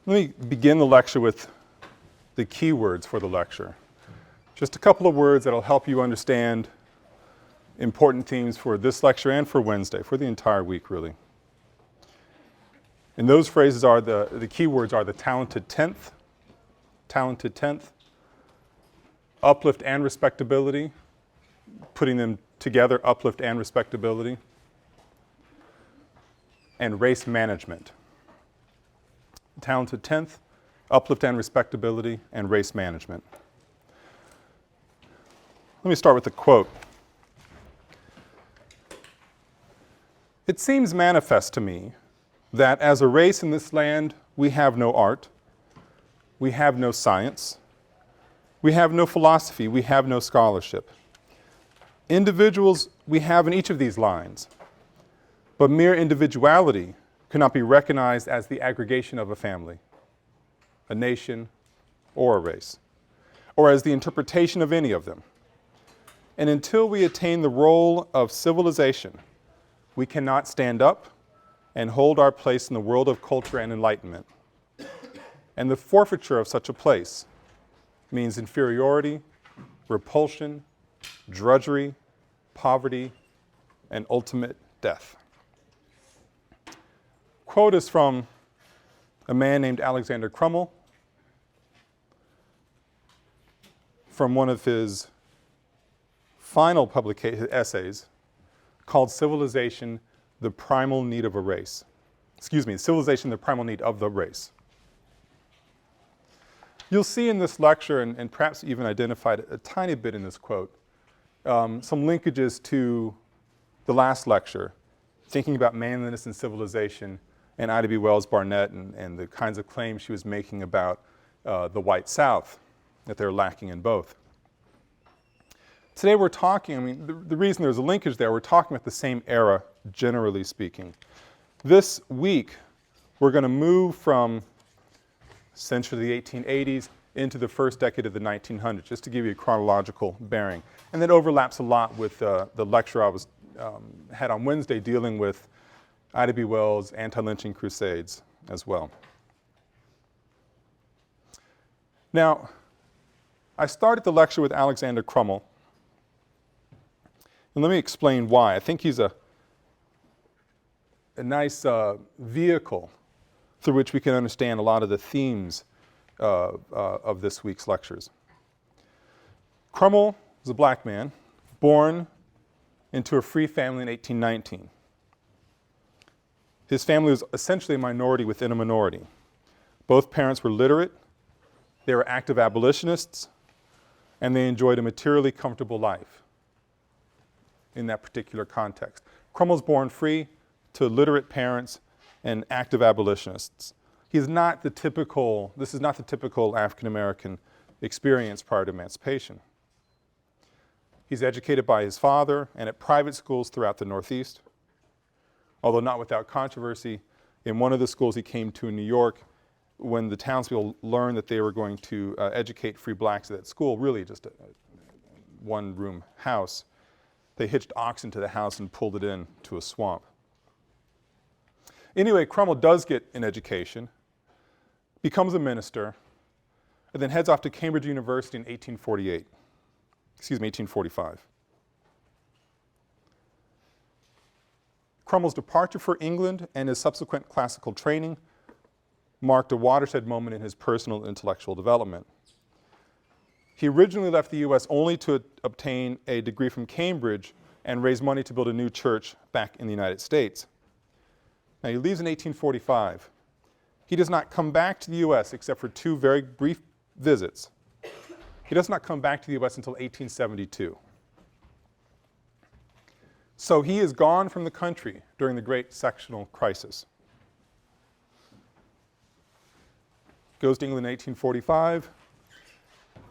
Let me begin the lecture with the key words for the lecture. Just a couple of words that will help you understand important themes for this lecture and for Wednesday, for the entire week really. And those phrases are, the key words are the talented tenth, uplift and respectability, putting them together, uplift and respectability, and race management. Talented tenth, uplift and respectability, and race management. Let me start with a quote. It seems manifest to me that as a race in this land, we have no art, we have no science, we have no philosophy, we have no scholarship. Individuals we have in each of these lines, but mere individuality cannot be recognized as the aggregation of a family, a nation, or a race, or as the interpretation of any of them. And until we attain the role of civilization, we cannot stand up and hold our place in the world of culture and enlightenment. And the forfeiture of such a place means inferiority, repulsion, drudgery, poverty, and ultimate death. Quote is from a man named Alexander Cromwell, from one of his final essays called Civilization, the Primal Need of a Race. Civilization, the Primal Need of the Race. You'll see in this lecture, and perhaps even identified a tiny bit in this quote, some linkages to the last lecture, thinking about manliness and civilization, and Ida B. Wells Barnett and the kinds of claims she was making about the white South, that they're lacking in both. Today we're talking, the reason there's a linkage there, we're talking about the same era, generally speaking. This week, we're going to move from essentially the 1880s into the first decade of the 1900s, just to give you a chronological bearing. And that overlaps a lot with the lecture I had on Wednesday dealing with Ida B. Wells' anti-lynching crusades as well. Now, I started the lecture with Alexander Cromwell. And let me explain why. I think he's a nice vehicle through which we can understand a lot of the themes of this week's lectures. Cromwell was a black man, born into a free family in 1819. His family was essentially a minority within a minority. Both parents were literate, they were active abolitionists, and they enjoyed a materially comfortable life in that particular context. Cromwell's born free to literate parents and active abolitionists. This is not the typical African-American experience prior to emancipation. He's educated by his father and at private schools throughout the Northeast, although not without controversy. In one of the schools he came to in New York, when the townspeople learned that they were going to educate free blacks at that school, really just a one-room house, they hitched oxen to the house and pulled it into a swamp. Anyway, Cromwell does get an education, becomes a minister, and then heads off to Cambridge University in 1845. Cromwell's departure for England and his subsequent classical training marked a watershed moment in his personal and intellectual development. He originally left the US only to obtain a degree from Cambridge and raise money to build a new church back in the United States. Now he leaves in 1845. He does not come back to the US except for two very brief visits. He does not come back to the US until 1872. So he is gone from the country during the Great Sectional Crisis. Goes to England in 1845.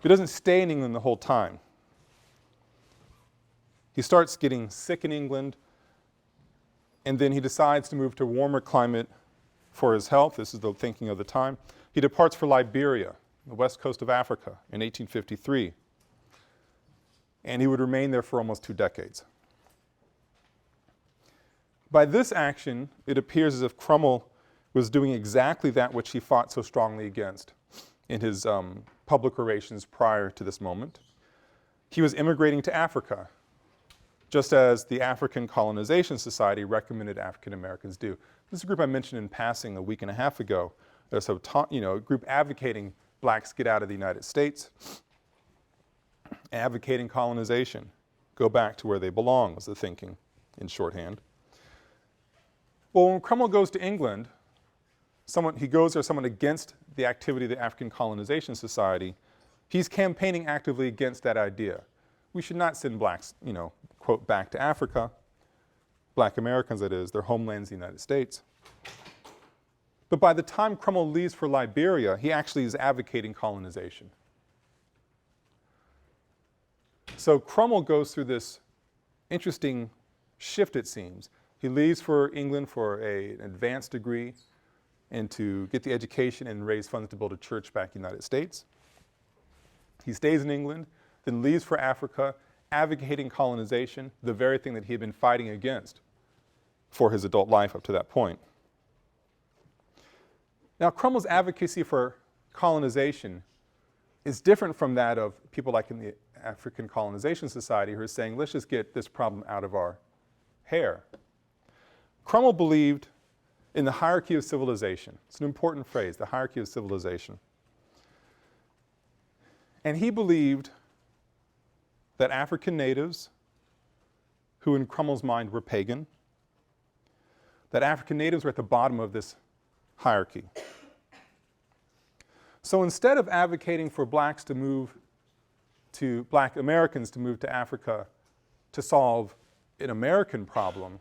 He doesn't stay in England the whole time. He starts getting sick in England, and then he decides to move to a warmer climate for his health. This is the thinking of the time. He departs for Liberia, the west coast of Africa, in 1853. And he would remain there for almost 2 decades. By this action, it appears as if Cromwell was doing exactly that which he fought so strongly against in his public orations prior to this moment. He was immigrating to Africa, just as the African Colonization Society recommended African Americans do. This is a group I mentioned in passing a week and a half ago. There's a group advocating blacks get out of the United States, advocating colonization, go back to where they belong was the thinking in shorthand. Well, when Cromwell goes to England, he goes there someone against the activity of the African Colonization Society. He's campaigning actively against that idea. We should not send blacks, quote, back to Africa, black Americans that is, their homelands, the United States. But by the time Cromwell leaves for Liberia, he actually is advocating colonization. So Cromwell goes through this interesting shift, it seems. He leaves for England for an advanced degree and to get the education and raise funds to build a church back in the United States. He stays in England, then leaves for Africa, advocating colonization, the very thing that he had been fighting against for his adult life up to that point. Now, Cromwell's advocacy for colonization is different from that of people like in the African Colonization Society who are saying, let's just get this problem out of our hair. Cromwell believed in the hierarchy of civilization. It's an important phrase, the hierarchy of civilization. And he believed that African natives, who in Cromwell's mind were pagan, that African natives were at the bottom of this hierarchy. So instead of advocating for black Americans to move to Africa to solve an American problem,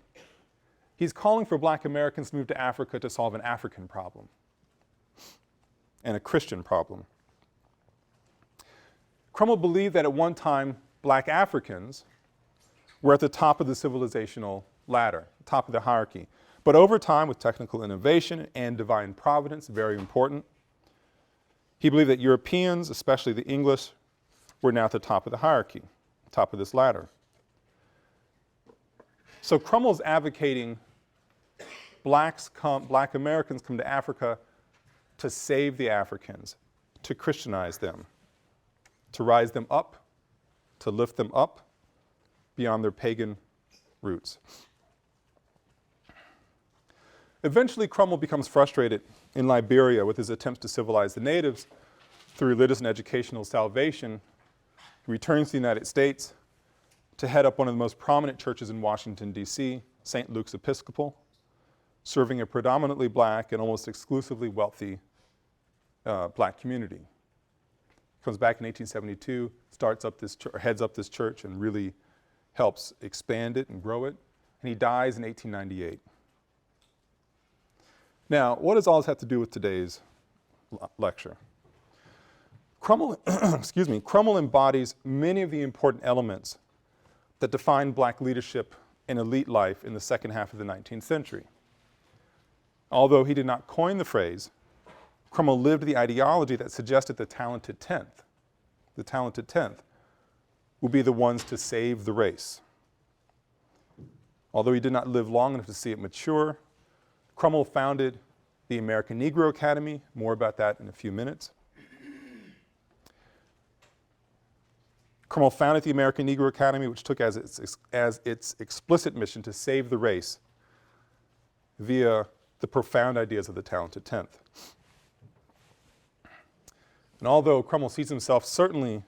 he's calling for black Americans to move to Africa to solve an African problem and a Christian problem. Cromwell believed that at one time black Africans were at the top of the civilizational ladder, top of the hierarchy. But over time, with technical innovation and divine providence, very important, he believed that Europeans, especially the English, were now at the top of the hierarchy, top of this ladder. So Cromwell's advocating black Americans come to Africa to save the Africans, to Christianize them, to rise them up, to lift them up beyond their pagan roots. Eventually, Cromwell becomes frustrated in Liberia with his attempts to civilize the natives through religious and educational salvation. He returns to the United States to head up one of the most prominent churches in Washington, D.C., St. Luke's Episcopal, serving a predominantly black and almost exclusively wealthy black community. Comes back in 1872, heads up this church and really helps expand it and grow it. And he dies in 1898. Now, what does all this have to do with today's lecture? Cromwell, Cromwell embodies many of the important elements that define black leadership and elite life in the second half of the 19th century. Although he did not coin the phrase, Cromwell lived the ideology that suggested the talented tenth will be the ones to save the race. Although he did not live long enough to see it mature, Cromwell founded the American Negro Academy. More about that in a few minutes. Cromwell founded the American Negro Academy, which took as its explicit mission to save the race via the profound ideas of the talented tenth. And although Cromwell sees himself certainly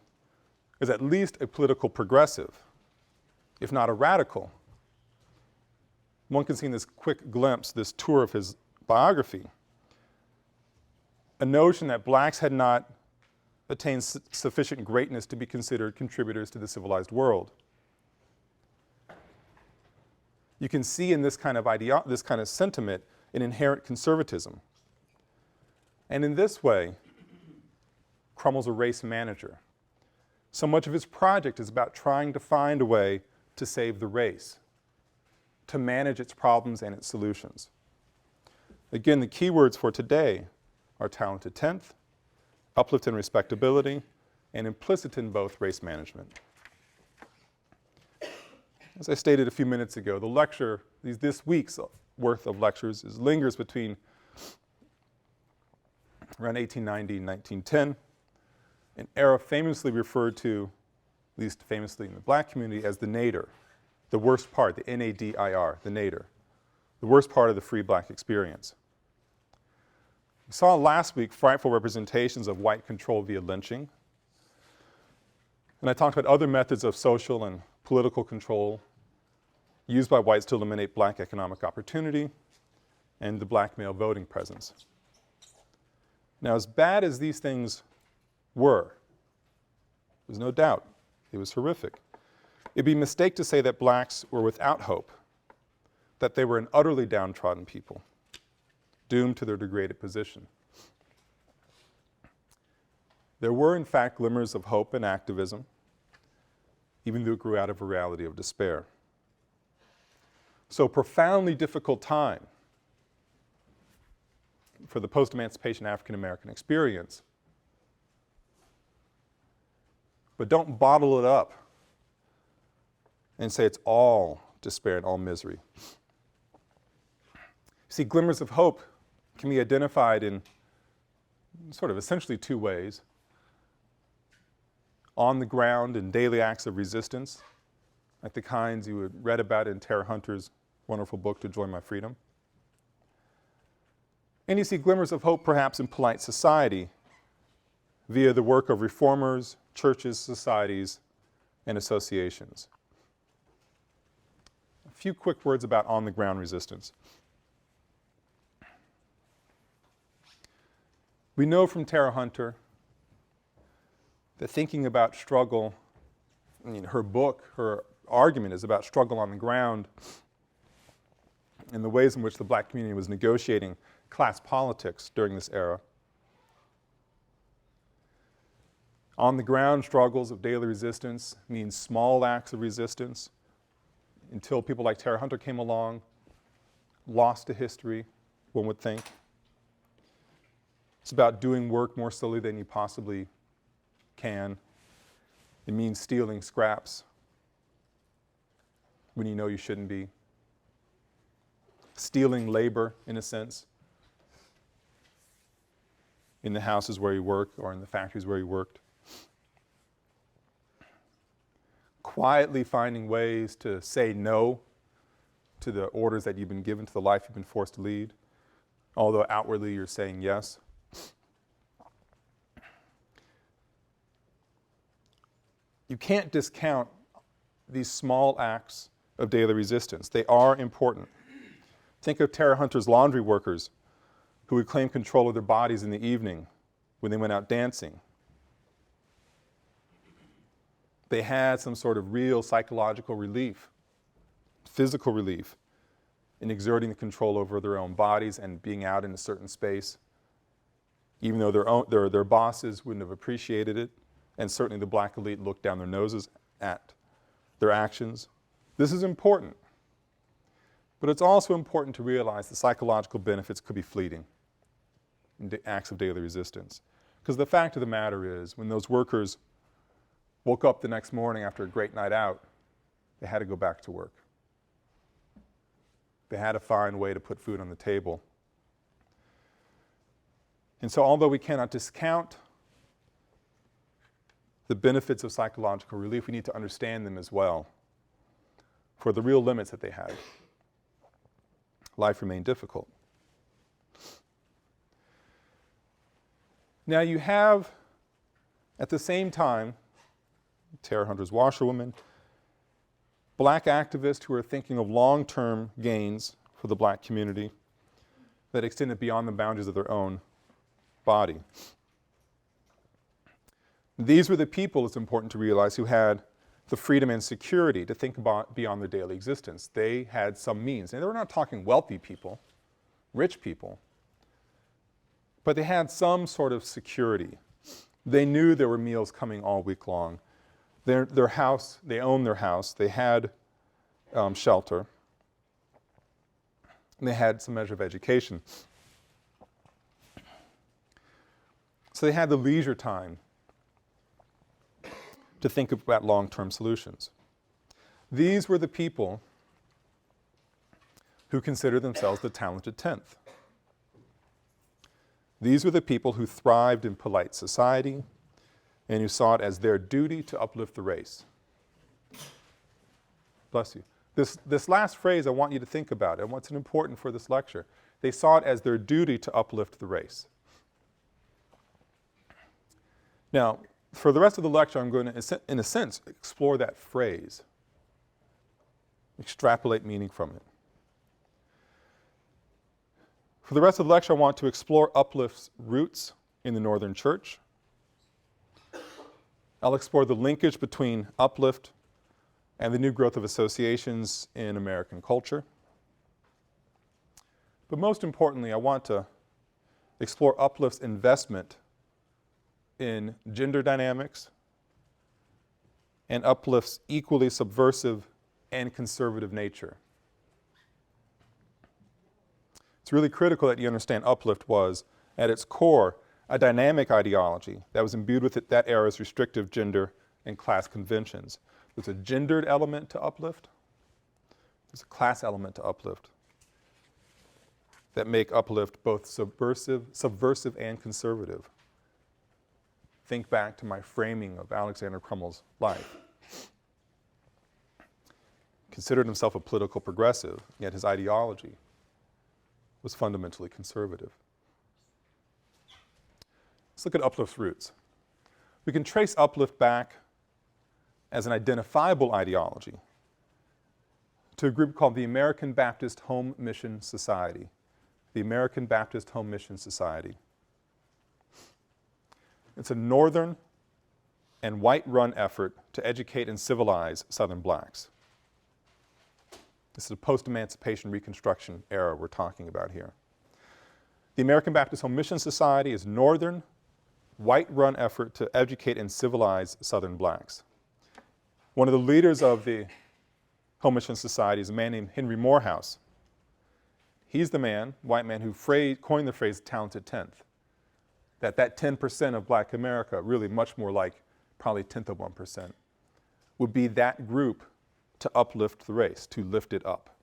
as at least a political progressive, if not a radical, one can see in this quick glimpse, this tour of his biography, a notion that blacks had not attained sufficient greatness to be considered contributors to the civilized world. You can see in this kind of sentiment an inherent conservatism. And in this way, Cromwell's a race manager. So much of his project is about trying to find a way to save the race, to manage its problems and its solutions. Again, the key words for today are talented tenth, uplift and respectability, and implicit in both race management. As I stated a few minutes ago, the lecture, this week's worth of lectures, lingers between around 1890 and 1910, an era famously referred to, at least famously in the black community, as the nadir, the worst part, the N-A-D-I-R, the nadir, the worst part of the free black experience. We saw last week frightful representations of white control via lynching. And I talked about other methods of social and political control used by whites to eliminate black economic opportunity and the black male voting presence. Now, as bad as these things were, there's no doubt it was horrific. It'd be a mistake to say that blacks were without hope, that they were an utterly downtrodden people, doomed to their degraded position. There were, in fact, glimmers of hope and activism, even though it grew out of a reality of despair. So, profoundly difficult time for the post-emancipation African American experience. But don't bottle it up and say it's all despair and all misery. See, glimmers of hope can be identified in sort of essentially two ways. On the ground and daily acts of resistance, like the kinds you had read about in Tara Hunter's wonderful book, To Join My Freedom. And you see glimmers of hope perhaps in polite society via the work of reformers, churches, societies, and associations. A few quick words about on-the-ground resistance. We know from Tara Hunter that thinking about struggle, her book, her argument is about struggle on the ground and the ways in which the black community was negotiating class politics during this era. On-the-ground struggles of daily resistance means small acts of resistance until people like Tara Hunter came along, lost to history, one would think. It's about doing work more slowly than you possibly can. It means stealing scraps when you know you shouldn't be. Stealing labor, in a sense, in the houses where you work or in the factories where you worked. Quietly finding ways to say no to the orders that you've been given, to the life you've been forced to lead, although outwardly you're saying yes. You can't discount these small acts of daily resistance. They are important. Think of Tara Hunter's laundry workers who would claim control of their bodies in the evening when they went out dancing. They had some sort of real psychological relief, physical relief, in exerting the control over their own bodies and being out in a certain space, even though their bosses wouldn't have appreciated it, and certainly the black elite looked down their noses at their actions. This is important. But it's also important to realize the psychological benefits could be fleeting in acts of daily resistance. Because the fact of the matter is, when those workers woke up the next morning after a great night out, they had to go back to work. They had to find a way to put food on the table. And so although we cannot discount the benefits of psychological relief, we need to understand them as well for the real limits that they had. Life remained difficult. Now you have, at the same time, Tara Hunter's washerwoman, black activists who are thinking of long-term gains for the black community that extended beyond the boundaries of their own body. These were the people, it's important to realize, who had the freedom and security to think about beyond their daily existence. They had some means. And we're not talking wealthy people, rich people, but they had some sort of security. They knew there were meals coming all week long. Their house, they owned their house. They had shelter. And they had some measure of education. So they had the leisure time to think about long-term solutions. These were the people who considered themselves the talented tenth. These were the people who thrived in polite society and who saw it as their duty to uplift the race. Bless you. This last phrase, I want you to think about it and what's important for this lecture. They saw it as their duty to uplift the race. Now, for the rest of the lecture, I'm going to, in a sense, explore that phrase, extrapolate meaning from it. For the rest of the lecture, I want to explore Uplift's roots in the Northern Church. I'll explore the linkage between Uplift and the new growth of associations in American culture. But most importantly, I want to explore Uplift's investment in gender dynamics and Uplift's equally subversive and conservative nature. It's really critical that you understand Uplift was, at its core, a dynamic ideology that was imbued with that era's restrictive gender and class conventions. There's a gendered element to Uplift. There's a class element to Uplift that make Uplift both subversive and conservative. Think back to my framing of Alexander Cromwell's life. Considered himself a political progressive, yet his ideology was fundamentally conservative. Let's look at Uplift's roots. We can trace Uplift back as an identifiable ideology to a group called the American Baptist Home Mission Society. The American Baptist Home Mission Society. It's a northern and white-run effort to educate and civilize Southern blacks. This is a post-emancipation Reconstruction era we're talking about here. The American Baptist Home Mission Society is a northern, white-run effort to educate and civilize Southern blacks. One of the leaders of the Home Mission Society is a man named Henry Morehouse. He's the man, white man, who coined the phrase talented tenth. That 10% of black America, really much more like probably 1/10 of 1%, would be that group to uplift the race, to lift it up.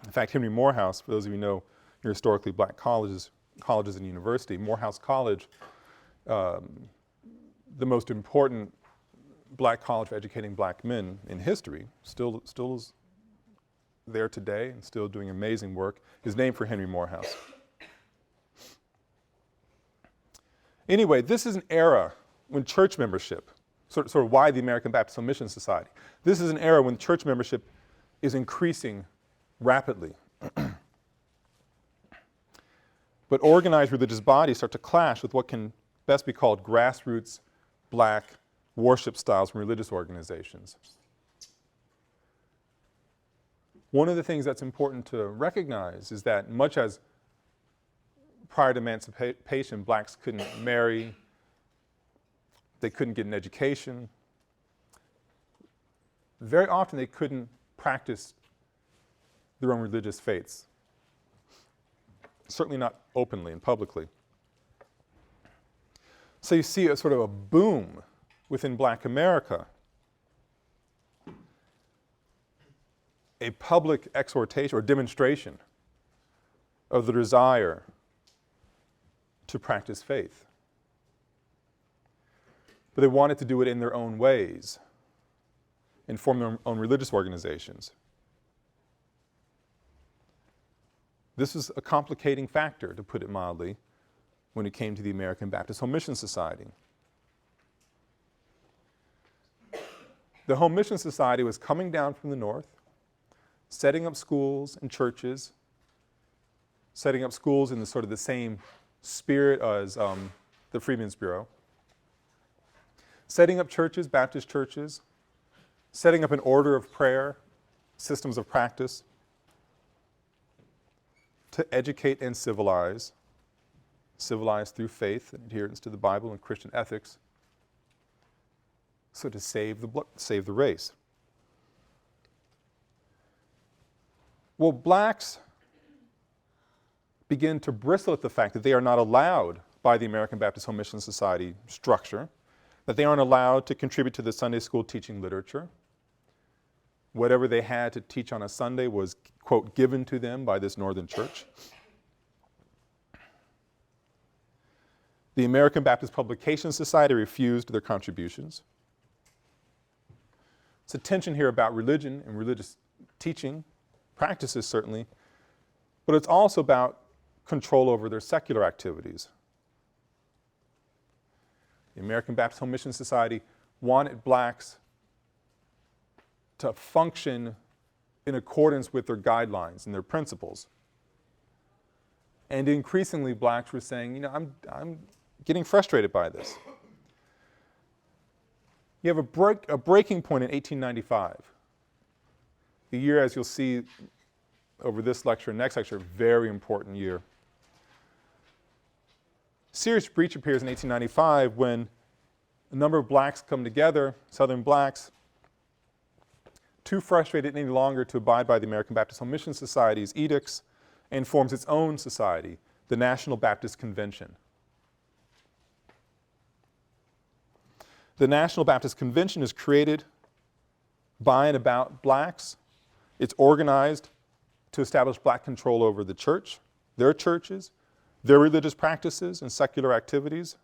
In fact, Henry Morehouse, for those of you who know your historically black colleges and university, Morehouse College, the most important black college for educating black men in history, still is there today and still doing amazing work, is named for Henry Morehouse. Anyway, this is an era when church membership, sort of why the American Baptist Home Mission Society, this is an era when church membership is increasing rapidly. But organized religious bodies start to clash with what can best be called grassroots black worship styles from religious organizations. One of the things that's important to recognize is that much as prior to emancipation, blacks couldn't marry, they couldn't get an education, very often they couldn't practice their own religious faiths. Certainly not openly and publicly. So you see a sort of a boom within black America. A public exhortation or demonstration of the desire to practice faith. But they wanted to do it in their own ways and form their own religious organizations. This was a complicating factor, to put it mildly, when it came to the American Baptist Home Mission Society. The Home Mission Society was coming down from the north, setting up schools and churches, setting up schools in the sort of the same spirit as the Freedmen's Bureau, setting up churches, Baptist churches, setting up an order of prayer, systems of practice, to educate and civilize through faith and adherence to the Bible and Christian ethics, so to save the race. Well, blacks begin to bristle at the fact that they are not allowed by the American Baptist Home Mission Society structure, that they aren't allowed to contribute to the Sunday school teaching literature. Whatever they had to teach on a Sunday was, quote, given to them by this northern church. The American Baptist Publication Society refused their contributions. It's a tension here about religion and religious teaching, practices certainly, but it's also about control over their secular activities. The American Baptist Home Mission Society wanted blacks to function in accordance with their guidelines and their principles. And increasingly blacks were saying, you know, I'm getting frustrated by this. You have a breaking point in 1895. The year, as you'll see over this lecture and next lecture, very important year. Serious breach appears in 1895 when a number of blacks come together, Southern blacks, too frustrated any longer to abide by the American Baptist Home Mission Society's edicts, and forms its own society, the National Baptist Convention. The National Baptist Convention is created by and about blacks. It's organized to establish black control over the church, their churches, their religious practices and secular activities.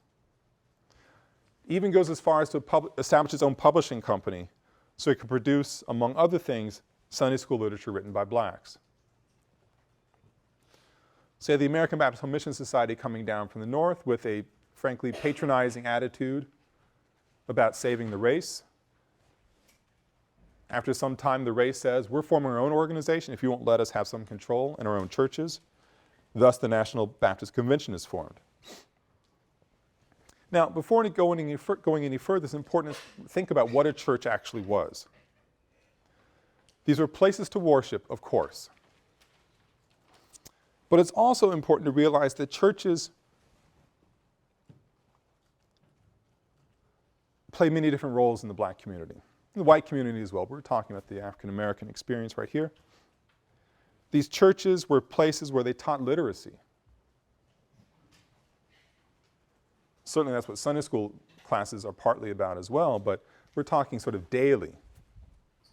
Even goes as far as to establish its own publishing company so it could produce, among other things, Sunday school literature written by blacks. Say the American Baptist Home Mission Society coming down from the north with a frankly patronizing attitude about saving the race. After some time, the race says, we're forming our own organization if you won't let us have some control in our own churches. Thus, the National Baptist Convention is formed. Now, before going any further, it's important to think about what a church actually was. These were places to worship, of course. But it's also important to realize that churches play many different roles in the black community, the white community as well. We're talking about the African American experience right here. These churches were places where they taught literacy. Certainly that's what Sunday school classes are partly about as well, but we're talking sort of daily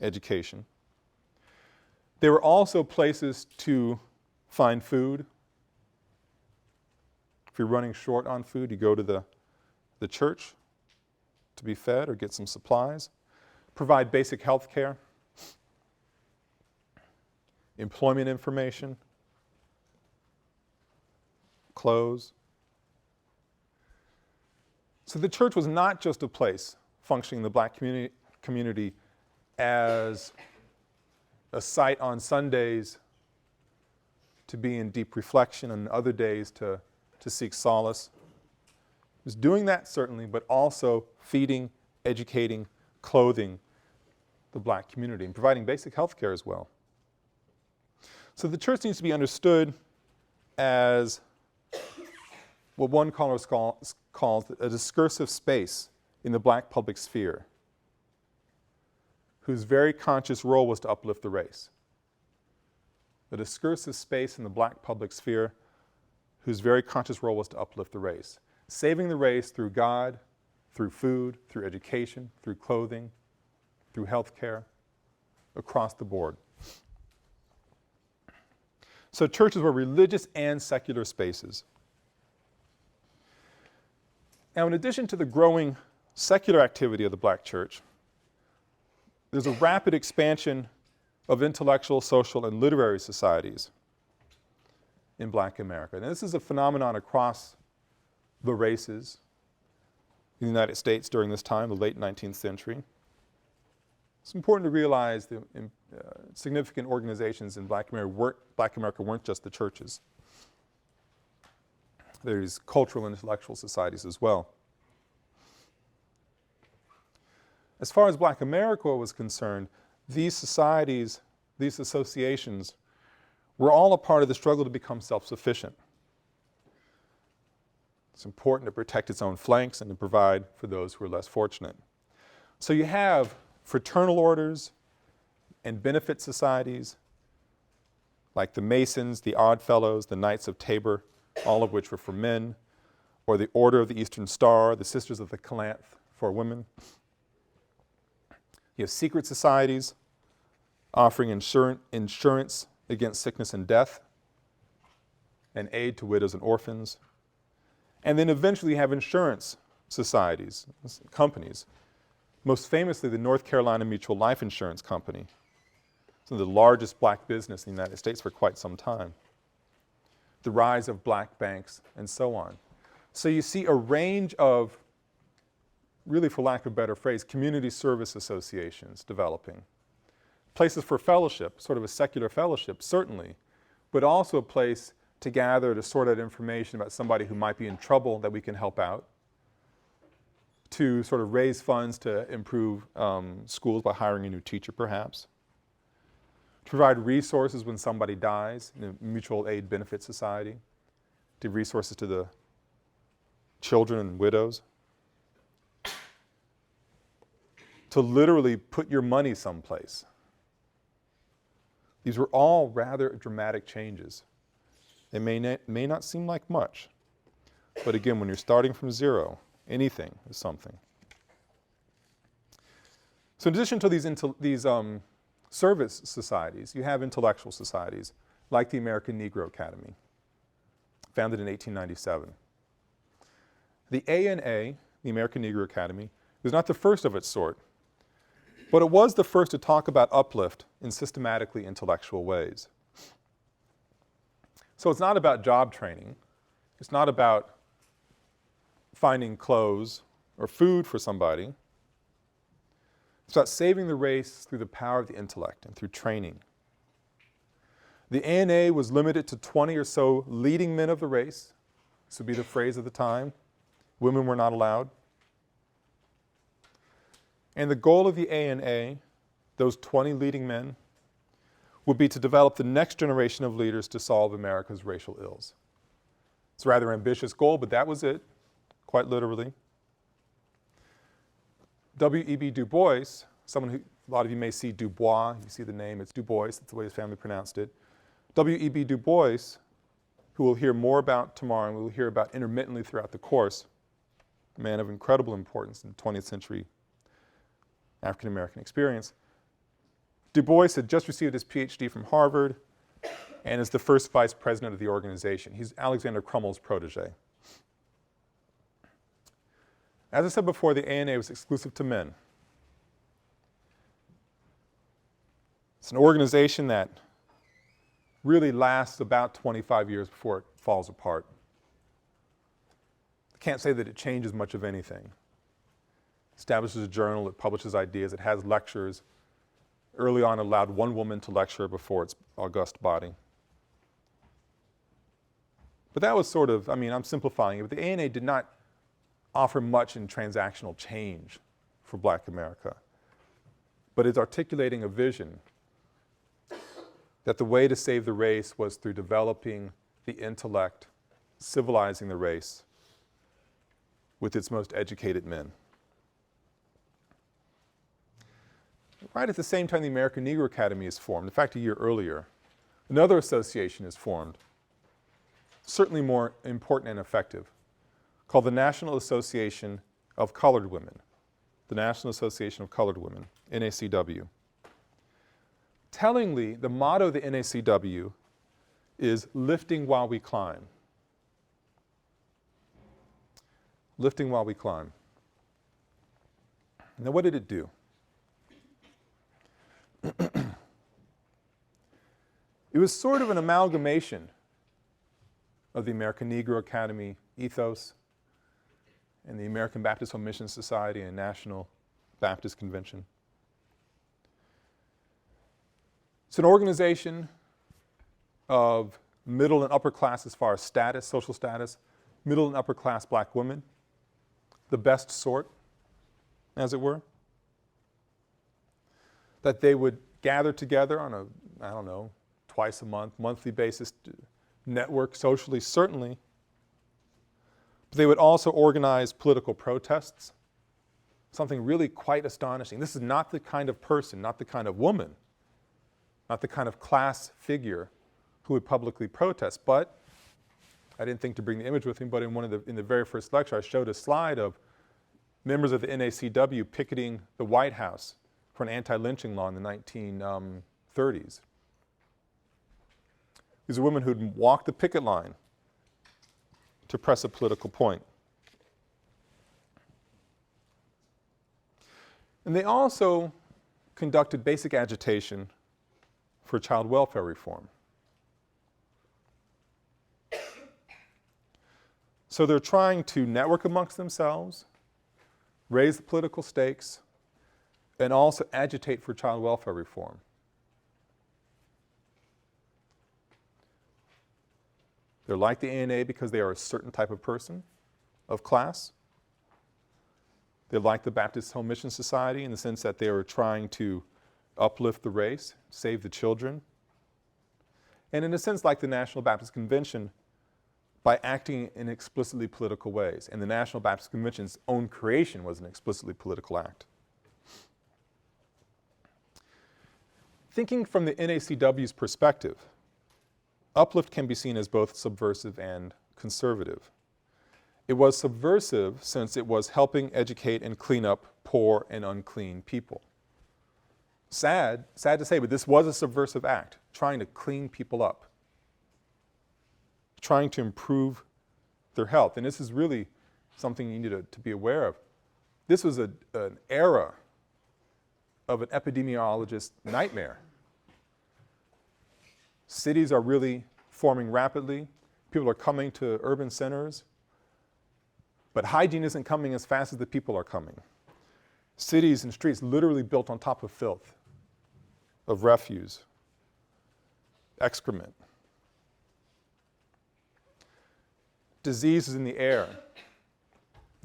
education. They were also places to find food. If you're running short on food, you go to the church to be fed or get some supplies. Provide basic health care, employment information, clothes. So the church was not just a place functioning in the black community as a site on Sundays to be in deep reflection and other days to seek solace. It was doing that certainly, but also feeding, educating, clothing the black community and providing basic health care as well. So the church needs to be understood as what one calls a discursive space in the black public sphere, whose very conscious role was to uplift the race. A discursive space in the black public sphere whose very conscious role was to uplift the race, saving the race through God, through food, through education, through clothing, through health care, across the board. So churches were religious and secular spaces. Now, in addition to the growing secular activity of the black church, there's a rapid expansion of intellectual, social, and literary societies in black America. And this is a phenomenon across the races in the United States during this time, the late 19th century. It's important to realize the significant organizations in black America weren't just the churches. There's cultural and intellectual societies as well. As far as black America was concerned, these societies, these associations, were all a part of the struggle to become self-sufficient. It's important to protect its own flanks and to provide for those who are less fortunate. So you have fraternal orders and benefit societies like the Masons, the Odd Fellows, the Knights of Tabor, all of which were for men, or the Order of the Eastern Star, the Sisters of the Calanth for women. You have secret societies offering insurance against sickness and death and aid to widows and orphans. And then eventually you have insurance societies, companies. Most famously, the North Carolina Mutual Life Insurance Company. It's the largest black business in the United States for quite some time. The rise of black banks, and so on. So you see a range of, really for lack of a better phrase, community service associations developing. Places for fellowship, sort of a secular fellowship, certainly, but also a place to gather, to sort out information about somebody who might be in trouble that we can help out, to sort of raise funds to improve schools by hiring a new teacher, perhaps, to provide resources when somebody dies, in a mutual aid benefit society, to give resources to the children and widows, to literally put your money someplace. These were all rather dramatic changes. They may not seem like much, but again, when you're starting from zero, anything is something. So in addition to these service societies, you have intellectual societies like the American Negro Academy, founded in 1897. The ANA, the American Negro Academy, was not the first of its sort, but it was the first to talk about uplift in systematically intellectual ways. So it's not about job training. It's not about finding clothes or food for somebody. It's about saving the race through the power of the intellect and through training. The ANA was limited to 20 or so leading men of the race. This would be the phrase of the time. Women were not allowed. And the goal of the ANA, those 20 leading men, would be to develop the next generation of leaders to solve America's racial ills. It's a rather ambitious goal, but that was it, quite literally. W.E.B. Du Bois, someone who, a lot of you may see Dubois, you see the name, it's Du Bois, that's the way his family pronounced it. W.E.B. Du Bois, who we'll hear more about tomorrow and we'll hear about intermittently throughout the course, a man of incredible importance in the 20th century African American experience. Du Bois had just received his PhD from Harvard and is the first vice president of the organization. He's Alexander Cromwell's protege. As I said before, the ANA was exclusive to men. It's an organization that really lasts about 25 years before it falls apart. I can't say that it changes much of anything. Establishes a journal, it publishes ideas, it has lectures. Early on, it allowed one woman to lecture before its august body. But that was sort of, I'm simplifying it, but the ANA did not offer much in transactional change for black America. But it's articulating a vision that the way to save the race was through developing the intellect, civilizing the race with its most educated men. Right at the same time the American Negro Academy is formed, in fact a year earlier, another association is formed, certainly more important and effective, called the National Association of Colored Women. The National Association of Colored Women, NACW. Tellingly, the motto of the NACW is lifting while we climb. Lifting while we climb. Now what did it do? It was sort of an amalgamation of the American Negro Academy ethos and the American Baptist Home Mission Society and National Baptist Convention. It's an organization of middle and upper class as far as status, social status, middle and upper class black women, the best sort, as it were, that they would gather together on a, twice a month, monthly basis, to network socially, certainly. But they would also organize political protests, something really quite astonishing. This is not the kind of person, not the kind of woman, not the kind of class figure who would publicly protest. But I didn't think to bring the image with me, but in the very first lecture, I showed a slide of members of the NACW picketing the White House for an anti-lynching law in the 1930s. These are women who'd walk the picket line to press a political point. And they also conducted basic agitation for child welfare reform. So they're trying to network amongst themselves, raise the political stakes, and also agitate for child welfare reform. They're like the ANA because they are a certain type of person, of class. They're like the Baptist Home Mission Society in the sense that they are trying to uplift the race, save the children. And in a sense like the National Baptist Convention by acting in explicitly political ways. And the National Baptist Convention's own creation was an explicitly political act. Thinking from the NACW's perspective, uplift can be seen as both subversive and conservative. It was subversive since it was helping educate and clean up poor and unclean people. Sad to say, but this was a subversive act, trying to clean people up, trying to improve their health. And this is really something you need to be aware of. This was an era of an epidemiologist's nightmare. Cities are really forming rapidly. People are coming to urban centers. But hygiene isn't coming as fast as the people are coming. Cities and streets literally built on top of filth, of refuse, excrement. Disease is in the air.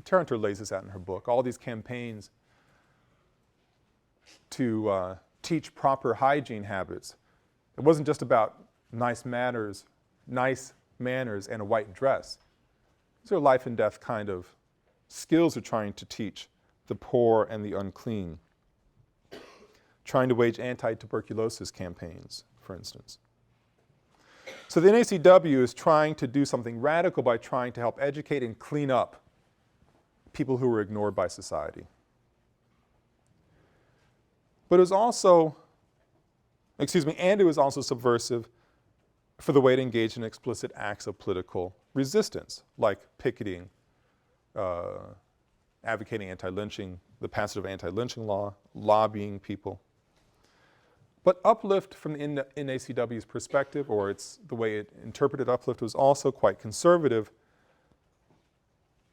Tarenter lays this out in her book. All these campaigns to teach proper hygiene habits. It wasn't just about nice manners and a white dress. These are life and death kind of skills they're trying to teach the poor and the unclean. Trying to wage anti-tuberculosis campaigns, for instance. So the NACW is trying to do something radical by trying to help educate and clean up people who were ignored by society. But it was also, and it was also subversive for the way to engage in explicit acts of political resistance, like picketing, advocating anti-lynching, the passage of anti-lynching law, lobbying people. But uplift from the NACW's perspective, or the way it interpreted uplift, was also quite conservative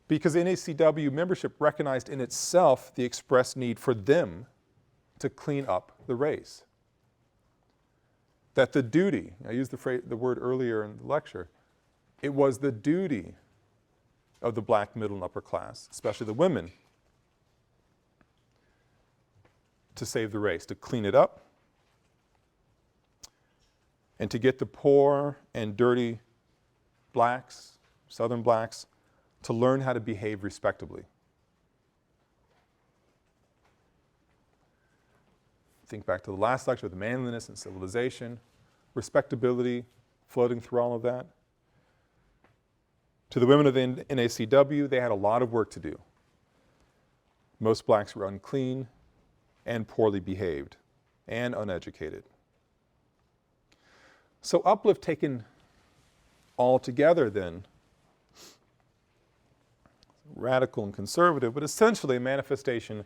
because NACW membership recognized in itself the express need for them to clean up the race. That the duty, I used the word earlier in the lecture, it was the duty of the black middle and upper class, especially the women, to save the race, to clean it up, and to get the poor and dirty blacks, Southern blacks, to learn how to behave respectably. Think back to the last lecture with manliness and civilization, respectability floating through all of that. To the women of the NACW, they had a lot of work to do. Most blacks were unclean and poorly behaved and uneducated. So uplift taken all together then, radical and conservative, but essentially a manifestation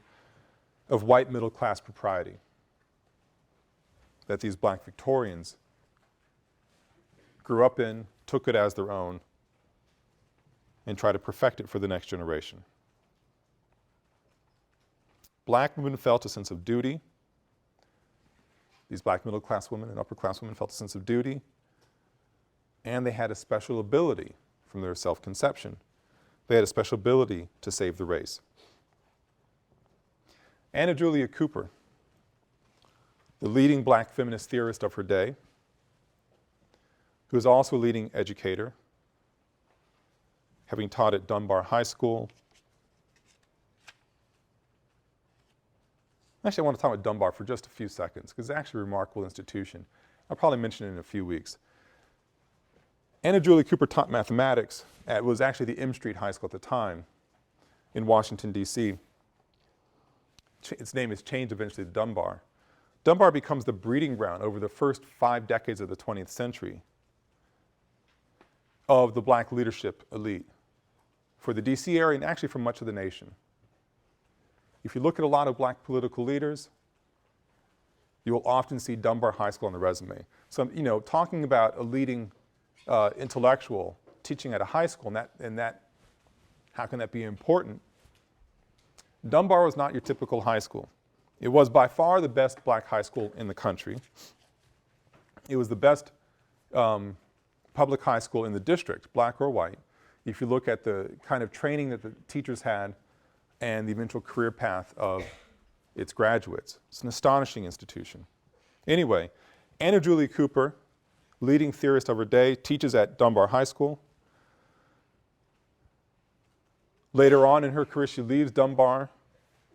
of white middle class propriety that these black Victorians grew up in, took it as their own, and tried to perfect it for the next generation. Black women felt a sense of duty. These black middle class women and upper class women felt a sense of duty, and they had a special ability from their self-conception. They had a special ability to save the race. Anna Julia Cooper, the leading black feminist theorist of her day, who was also a leading educator, having taught at Dunbar High School. Actually, I want to talk about Dunbar for just a few seconds because it's actually a remarkable institution. I'll probably mention it in a few weeks. Anna Julia Cooper taught mathematics at what was actually the M Street High School at the time in Washington, D.C. Its name is changed eventually to Dunbar. Dunbar becomes the breeding ground over the first 5 decades of the 20th century of the black leadership elite, for the DC area and actually for much of the nation. If you look at a lot of black political leaders, you will often see Dunbar High School on the resume. So, you know, talking about a leading intellectual teaching at a high school, and that, how can that be important? Dunbar was not your typical high school. It was by far the best black high school in the country. It was the best public high school in the district, black or white. If you look at the kind of training that the teachers had and the eventual career path of its graduates. It's an astonishing institution. Anyway, Anna Julia Cooper, leading theorist of her day, teaches at Dunbar High School. Later on in her career, she leaves Dunbar.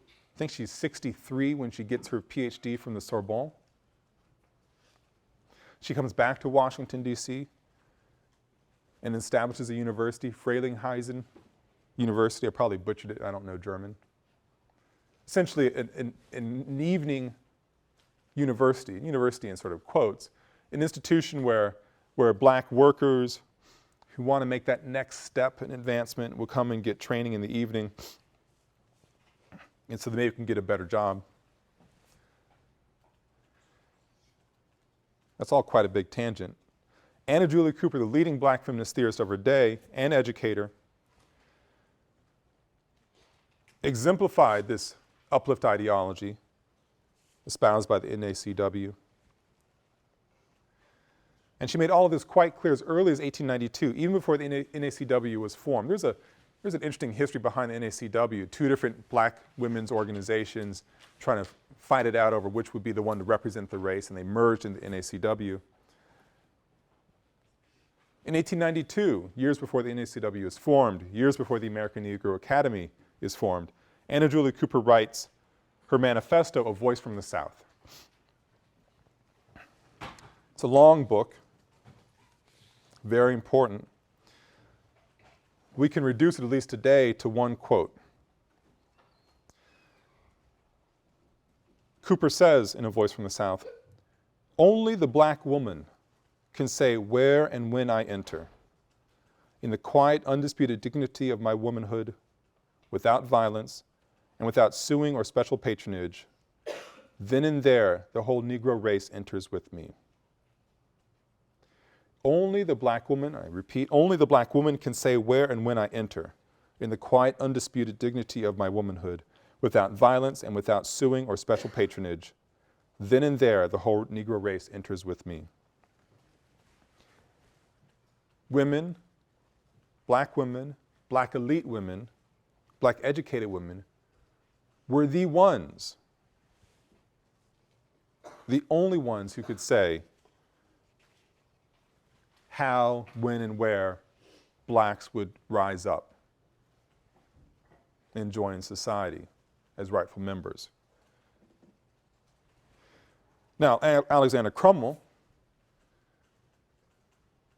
I think she's 63 when she gets her PhD from the Sorbonne. She comes back to Washington, D.C. and establishes a university, Frelinghuysen University. I probably butchered it, I don't know German. Essentially an evening university in sort of quotes, an institution where black workers who want to make that next step in advancement will come and get training in the evening, and so they maybe can get a better job. That's all quite a big tangent. Anna Julia Cooper, the leading black feminist theorist of her day and educator, exemplified this uplift ideology espoused by the NACW. And she made all of this quite clear as early as 1892, even before the NACW was formed. There's an interesting history behind the NACW, two different black women's organizations trying to fight it out over which would be the one to represent the race, and they merged in the NACW. In 1892, years before the NACW is formed, years before the American Negro Academy is formed, Anna Julia Cooper writes her manifesto, A Voice from the South. It's a long book, very important. We can reduce it, at least today, to one quote. Cooper says in A Voice from the South, "Only the black woman can say where and when I enter, in the quiet, undisputed dignity of my womanhood, without violence and without suing or special patronage, then and there the whole Negro race enters with me." Only the black woman, I repeat, only the black woman can say where and when I enter, in the quiet, undisputed dignity of my womanhood, without violence and without suing or special patronage. Then and there the whole Negro race enters with me. Women, black elite women, black educated women, were the ones, the only ones who could say how, when, and where blacks would rise up and join society as rightful members. Now, Alexander Cromwell,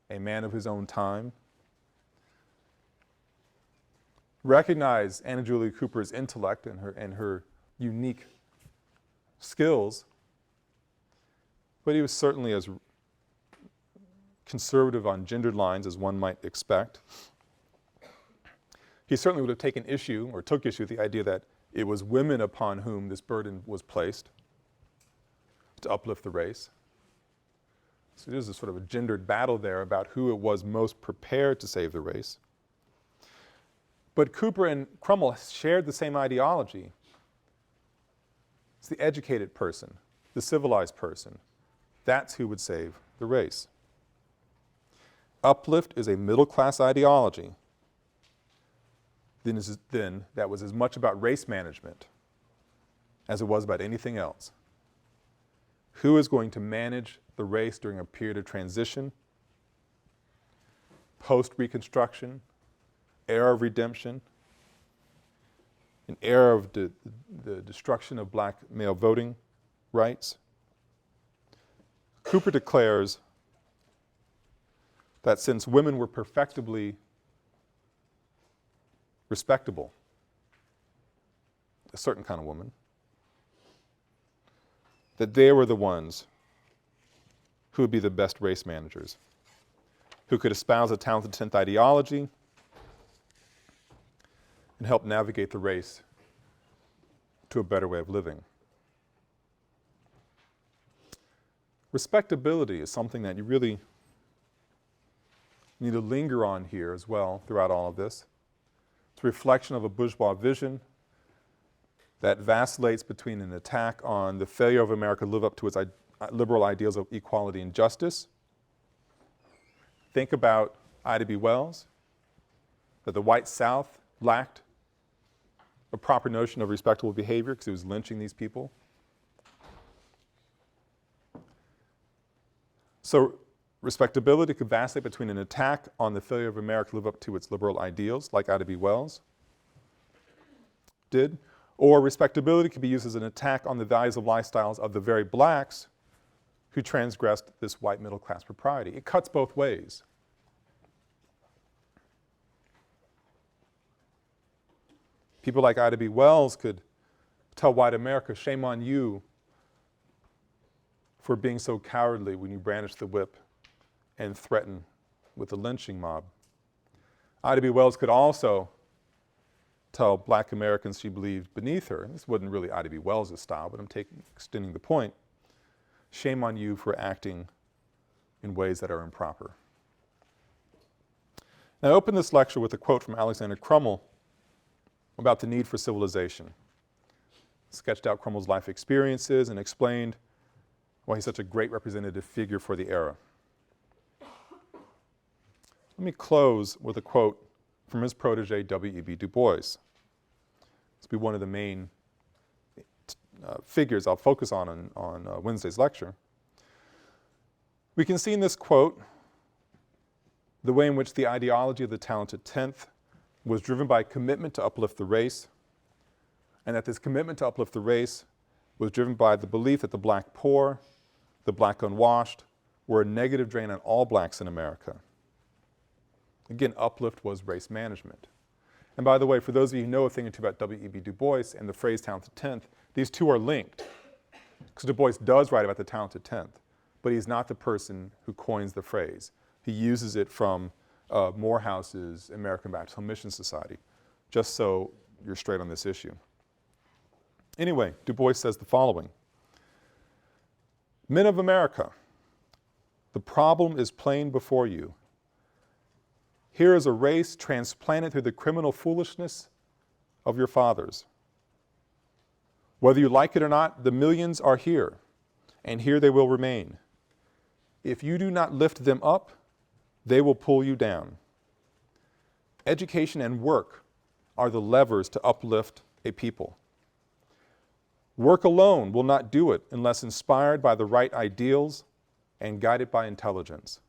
a man of his own time, recognized Anna Julia Cooper's intellect and her unique skills, but he was certainly as conservative on gendered lines as one might expect. He certainly would have taken issue, or took issue with the idea that it was women upon whom this burden was placed to uplift the race. So there's a sort of a gendered battle there about who it was most prepared to save the race. But Cooper and Cromwell shared the same ideology. It's the educated person, the civilized person. That's who would save the race. Uplift is a middle-class ideology. Then that was as much about race management as it was about anything else. Who is going to manage the race during a period of transition, post-Reconstruction, era of redemption, an era of the destruction of black male voting rights? Cooper declares that since women were perfectibly respectable, a certain kind of woman, that they were the ones who would be the best race managers, who could espouse a talented 10th ideology, and help navigate the race to a better way of living. Respectability is something that you really need to linger on here as well throughout all of this. It's a reflection of a bourgeois vision that vacillates between an attack on the failure of America to live up to its liberal ideals of equality and justice. Think about Ida B. Wells, that the white South lacked a proper notion of respectable behavior because it was lynching these people. So respectability could vacillate between an attack on the failure of America to live up to its liberal ideals, like Ida B. Wells did, or respectability could be used as an attack on the values of lifestyles of the very blacks who transgressed this white middle class propriety. It cuts both ways. People like Ida B. Wells could tell white America, shame on you for being so cowardly when you brandish the whip and threaten with the lynching mob. Ida B. Wells could also tell black Americans she believed beneath her, and this wasn't really Ida B. Wells' style, but I'm extending the point, shame on you for acting in ways that are improper. Now I open this lecture with a quote from Alexander Cromwell about the need for civilization. Sketched out Cromwell's life experiences and explained why he's such a great representative figure for the era. Let me close with a quote from his protege, W.E.B. Du Bois. This will be one of the main figures I'll focus on Wednesday's lecture. We can see in this quote the way in which the ideology of the talented tenth was driven by a commitment to uplift the race, and that this commitment to uplift the race was driven by the belief that the black poor, the black unwashed, were a negative drain on all blacks in America. Again, uplift was race management. And by the way, for those of you who know a thing or two about W.E.B. Du Bois and the phrase talented tenth, these two are linked. Because Du Bois does write about the talented tenth, but he's not the person who coins the phrase. He uses it from Morehouse's American Baptist Home Mission Society, just so you're straight on this issue. Anyway, Du Bois says the following: Men of America, the problem is plain before you. Here is a race transplanted through the criminal foolishness of your fathers. Whether you like it or not, the millions are here, and here they will remain. If you do not lift them up, they will pull you down. Education and work are the levers to uplift a people. Work alone will not do it unless inspired by the right ideals and guided by intelligence.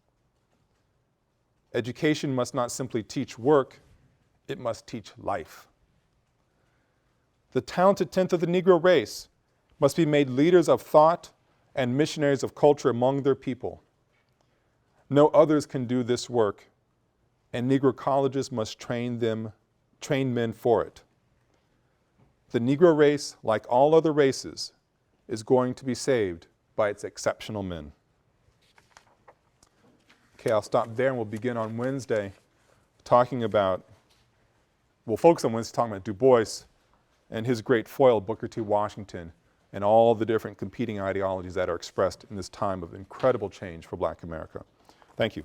Education must not simply teach work, it must teach life. The talented tenth of the Negro race must be made leaders of thought and missionaries of culture among their people. No others can do this work, and Negro colleges must train men for it. The Negro race, like all other races, is going to be saved by its exceptional men. Okay, I'll stop there and we'll begin on Wednesday we'll focus on Wednesday talking about Du Bois and his great foil, Booker T. Washington, and all the different competing ideologies that are expressed in this time of incredible change for Black America. Thank you.